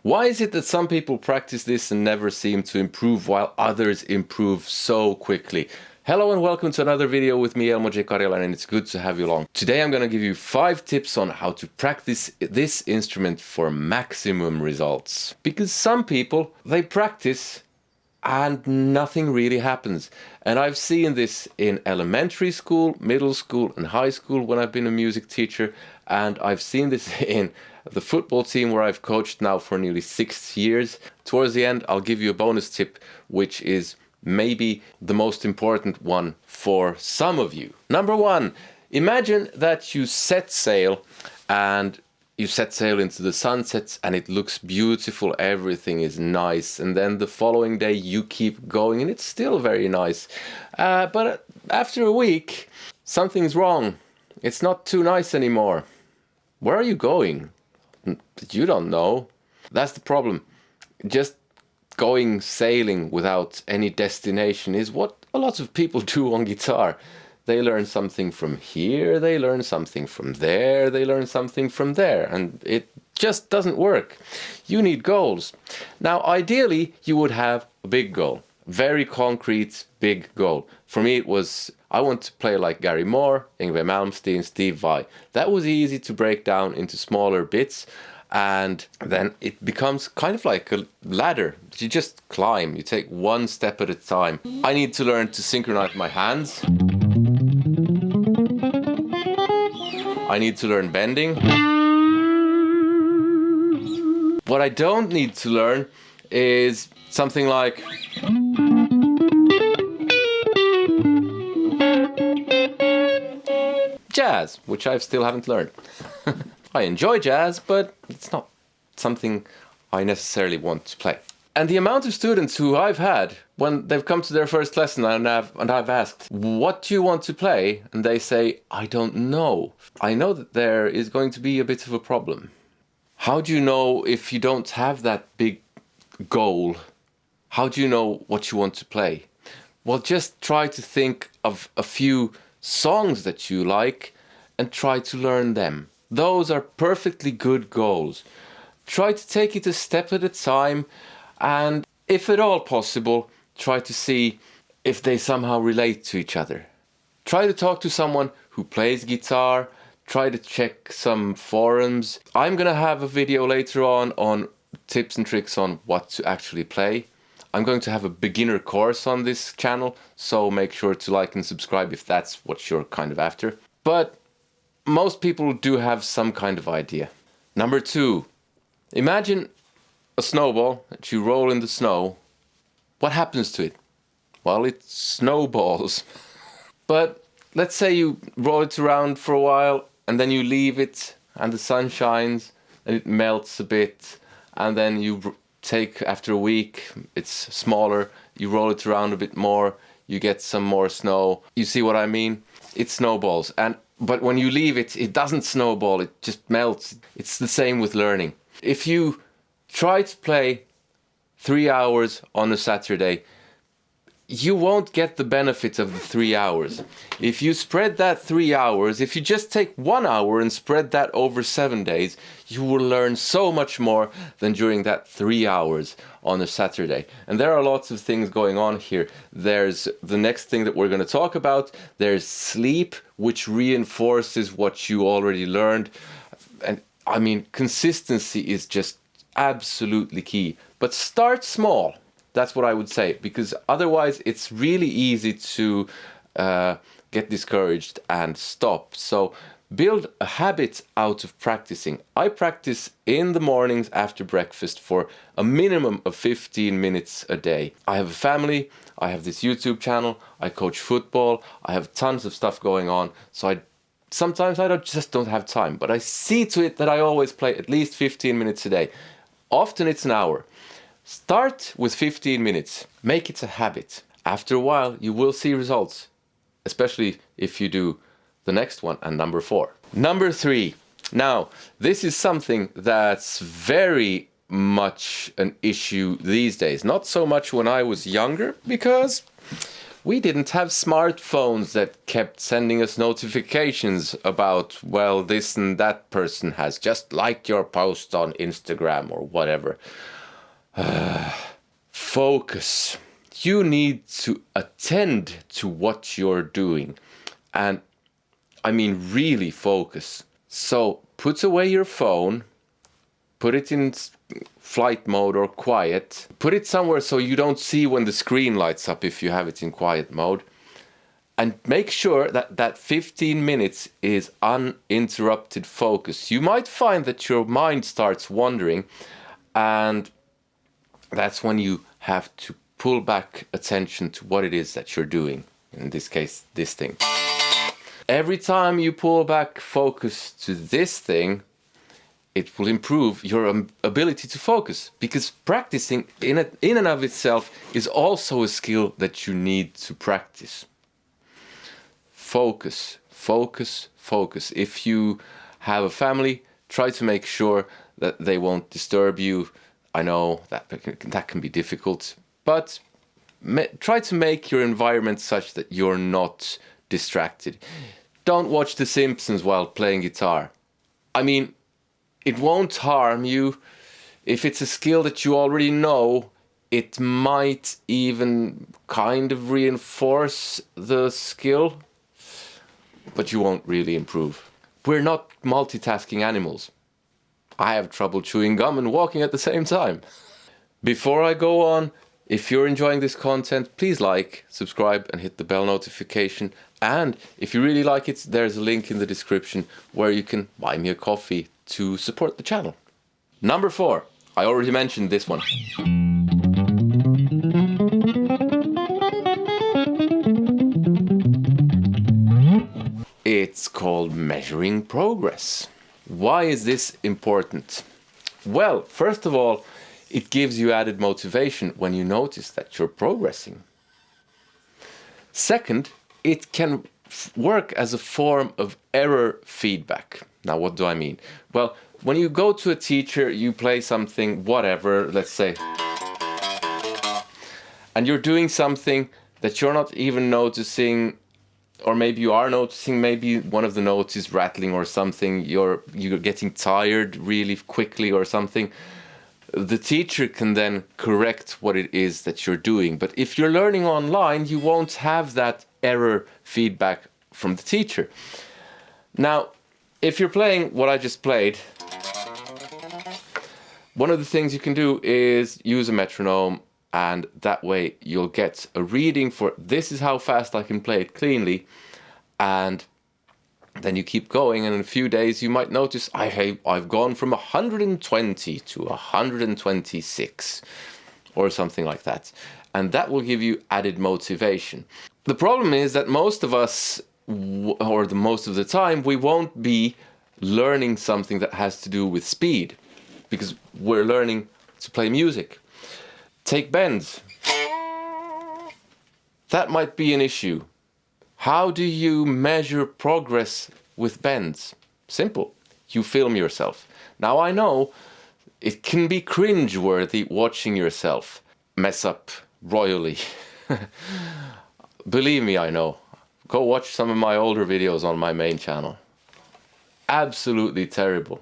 Why is it that some people practice this and never seem to improve while others improve so quickly? Hello and welcome to another video with me, Elmo J. Karjalainen, and it's good to have you along. Today I'm going to give you 5 tips on how to practice this instrument for maximum results. Because some people, they practice and nothing really happens. And I've seen this in elementary school, middle school and high school when I've been a music teacher. And I've seen this in the football team where I've coached now for nearly 6 years. Towards the end, I'll give you a bonus tip, which is maybe the most important one for some of you. Number 1, imagine that you set sail into the sunsets and it looks beautiful, everything is nice, and then the following day you keep going and it's still very nice. But after a week, something's wrong. It's not too nice anymore. Where are you going? You don't know. That's the problem. Just going sailing without any destination is what a lot of people do on guitar. They learn something from here, they learn something from there, they learn something from there, and it just doesn't work. You need goals. Now, ideally, you would have a big goal. Very concrete, big goal. For me, it was, I want to play like Gary Moore, Yngwie Malmsteen, Steve Vai. That was easy to break down into smaller bits, and then it becomes kind of like a ladder. You just climb, you take one step at a time. I need to learn to synchronize my hands. I need to learn bending. What I don't need to learn is something like jazz, which I still haven't learned. I enjoy jazz, but it's not something I necessarily want to play. And the amount of students who I've had, when they've come to their first lesson and I've asked, what do you want to play? And they say, I don't know. I know that there is going to be a bit of a problem. How do you know if you don't have that big goal? How do you know what you want to play? Well, just try to think of a few songs that you like and try to learn them. Those are perfectly good goals. Try to take it a step at a time, and if at all possible, try to see if they somehow relate to each other. Try to talk to someone who plays guitar. Try to check some forums. I'm gonna have a video later on tips and tricks on what to actually play. I'm going to have a beginner course on this channel, so make sure to like and subscribe if that's what you're kind of after. But most people do have some kind of idea. Number 2, imagine a snowball that you roll in the snow. What happens to it? Well, it snowballs. But let's say you roll it around for a while and then you leave it and the sun shines and it melts a bit, and then you take, after a week, it's smaller, you roll it around a bit more, you get some more snow. You see what I mean? It snowballs. But when you leave it, it doesn't snowball, it just melts. It's the same with learning. If you try to play 3 hours on a Saturday, you won't get the benefit of the 3 hours. If you spread that 3 hours, if you just take 1 hour and spread that over 7 days, you will learn so much more than during that 3 hours on a Saturday. And there are lots of things going on here. There's the next thing that we're going to talk about. There's sleep, which reinforces what you already learned. And I mean, consistency is just absolutely key. But start small. That's what I would say, because otherwise it's really easy to get discouraged and stop. So build a habit out of practicing. I practice in the mornings after breakfast for a minimum of 15 minutes a day. I have a family, I have this YouTube channel, I coach football, I have tons of stuff going on, so sometimes I just don't have time, but I see to it that I always play at least 15 minutes a day. Often it's an hour. Start with 15 minutes. Make it a habit. After a while, you will see results, especially if you do the next one and number 4. Number 3. Now, this is something that's very much an issue these days. Not so much when I was younger, because We didn't have smartphones that kept sending us notifications about, well, this and that person has just liked your post on Instagram or whatever. Focus. You need to attend to what you're doing. And I mean, really focus. So put away your phone, put it in flight mode or quiet. Put it somewhere so you don't see when the screen lights up if you have it in quiet mode. And make sure that that 15 minutes is uninterrupted focus. You might find that your mind starts wandering, and that's when you have to pull back attention to what it is that you're doing. In this case, this thing. Every time you pull back focus to this thing, it will improve your ability to focus, because practicing in and of itself is also a skill that you need to practice. Focus, focus, focus. If you have a family, try to make sure that they won't disturb you. I know that can be difficult, but try to make your environment such that you're not distracted. Don't watch The Simpsons while playing guitar. I mean, it won't harm you. If it's a skill that you already know, it might even kind of reinforce the skill, but you won't really improve. We're not multitasking animals. I have trouble chewing gum and walking at the same time. Before I go on, if you're enjoying this content, please like, subscribe and hit the bell notification. And if you really like it, there's a link in the description where you can buy me a coffee to support the channel. Number 4. I already mentioned this one. It's called measuring progress. Why is this important? Well, first of all, it gives you added motivation when you notice that you're progressing. Second, it can work as a form of error feedback. Now, what do I mean? Well, when you go to a teacher, you play something, whatever, let's say, and you're doing something that you're not even noticing, or maybe you are noticing, maybe one of the notes is rattling or something, you're getting tired really quickly or something. The teacher can then correct what it is that you're doing. But if you're learning online, you won't have that error feedback from the teacher. Now, if you're playing what I just played, one of the things you can do is use a metronome, and that way you'll get a reading for this is how fast I can play it cleanly. And then you keep going, and in a few days you might notice I've gone from 120 to 126 or something like that. And that will give you added motivation. The problem is that most of us, or most of the time, we won't be learning something that has to do with speed, because we're learning to play music. Take bends. That might be an issue. How do you measure progress with bends? Simple. You film yourself. Now, I know it can be cringe-worthy watching yourself mess up royally. Believe me, I know. Go watch some of my older videos on my main channel. Absolutely terrible.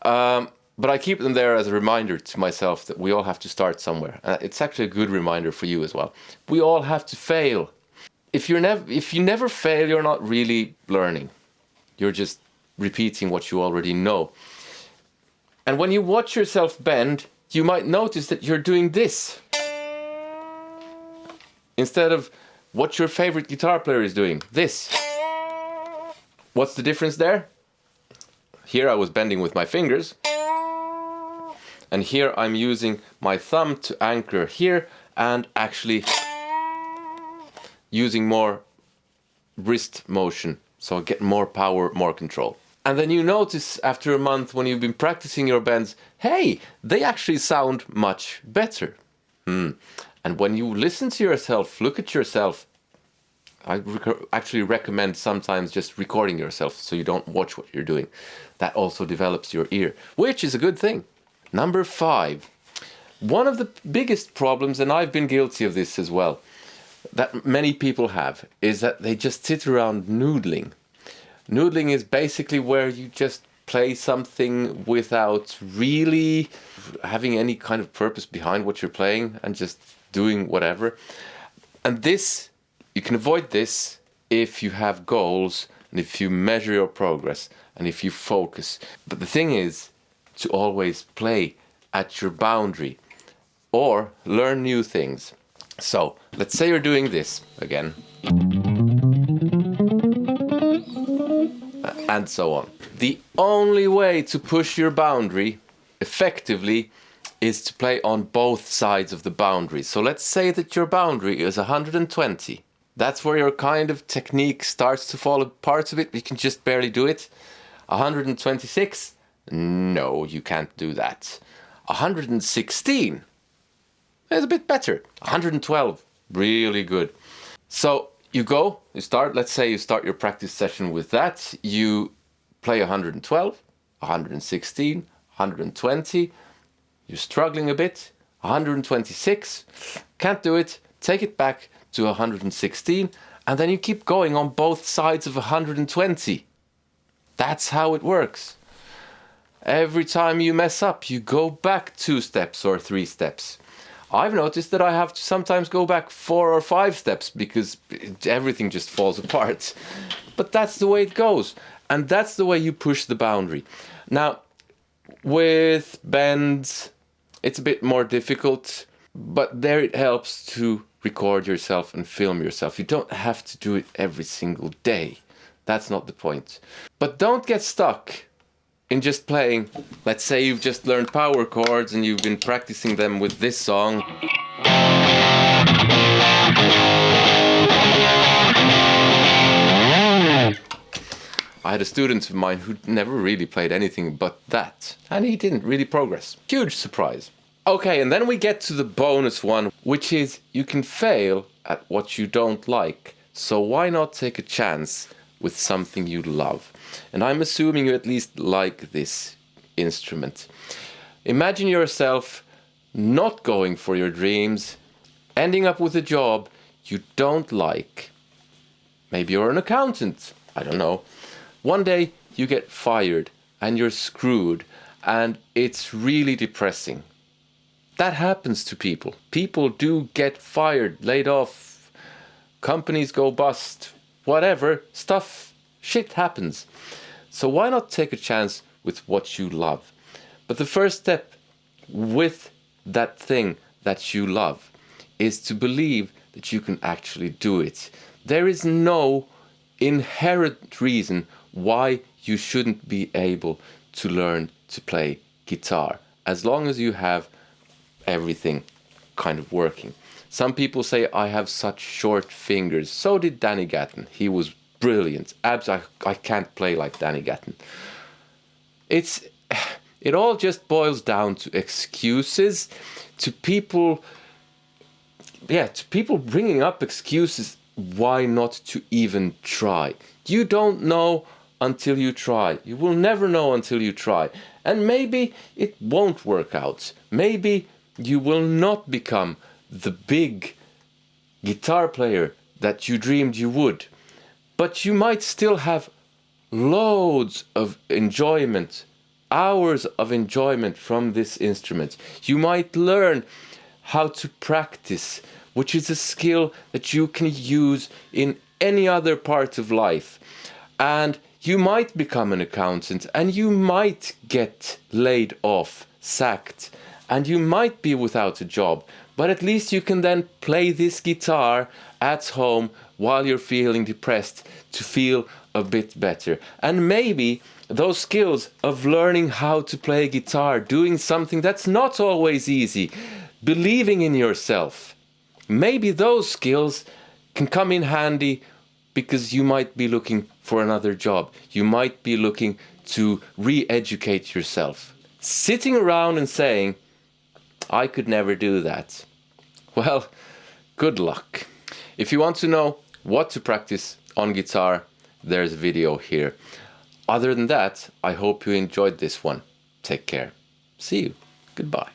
But I keep them there as a reminder to myself that we all have to start somewhere. It's actually a good reminder for you as well. We all have to fail. If you never fail, you're not really learning. You're just repeating what you already know. And when you watch yourself bend, you might notice that you're doing this instead of what your favorite guitar player is doing. This. What's the difference there? Here I was bending with my fingers, and here I'm using my thumb to anchor here and actually using more wrist motion, so I get more power, more control. And then you notice after a month when you've been practicing your bends, hey, they actually sound much better. And when you listen to yourself, look at yourself, I actually recommend sometimes just recording yourself so you don't watch what you're doing. That also develops your ear, which is a good thing. Number 5, One of the biggest problems, and I've been guilty of this as well, that many people have, is that they just sit around noodling. Noodling is basically where you just play something without really having any kind of purpose behind what you're playing and just doing whatever. And this, you can avoid this if you have goals and if you measure your progress and if you focus. But the thing is to always play at your boundary or learn new things. So let's say you're doing this again. And so on. The only way to push your boundary effectively is to play on both sides of the boundary. So let's say that your boundary is 120. That's where your kind of technique starts to fall apart a bit. You can just barely do it. 126? No, you can't do that. 116? It's a bit better. 112? Really good. So you go, let's say you start your practice session with that. You play 112, 116, 120. You're struggling a bit. 126, can't do it. Take it back to 116, and then you keep going on both sides of 120. That's how it works. Every time you mess up, you go back 2 steps or 3 steps. I've noticed that I have to sometimes go back 4 or 5 steps because everything just falls apart. But that's the way it goes. And that's the way you push the boundary. Now, with bends, it's a bit more difficult, but there it helps to record yourself and film yourself. You don't have to do it every single day. That's not the point. But don't get stuck in just playing. Let's say you've just learned power chords and you've been practicing them with this song. I had a student of mine who never really played anything but that, and he didn't really progress. Huge surprise. Okay, and then we get to the bonus one, which is you can fail at what you don't like. So why not take a chance with something you love? And I'm assuming you at least like this instrument. Imagine yourself not going for your dreams, ending up with a job you don't like. Maybe you're an accountant, I don't know. One day you get fired and you're screwed and it's really depressing. That happens to people. People do get fired, laid off, companies go bust, whatever, shit happens. So why not take a chance with what you love? But the first step with that thing that you love is to believe that you can actually do it. There is no inherent reason why you shouldn't be able to learn to play guitar, as long as you have everything kind of working. Some people say I have such short fingers. So did Danny Gatton. He was brilliant. I can't play like Danny Gatton. It all just boils down to excuses, to people bringing up excuses why not to even try. You don't know until you try. You will never know until you try. And maybe it won't work out. Maybe you will not become the big guitar player that you dreamed you would. But you might still have loads of enjoyment, hours of enjoyment from this instrument. You might learn how to practice, which is a skill that you can use in any other part of life. And you might become an accountant and you might get laid off, sacked, and you might be without a job, but at least you can then play this guitar at home while you're feeling depressed to feel a bit better. And maybe those skills of learning how to play guitar, doing something that's not always easy, believing in yourself, maybe those skills can come in handy because you might be looking for another job. You might be looking to re-educate yourself. Sitting around and saying, I could never do that. Well, good luck. If you want to know what to practice on guitar, there's a video here. Other than that, I hope you enjoyed this one. Take care. See you. Goodbye.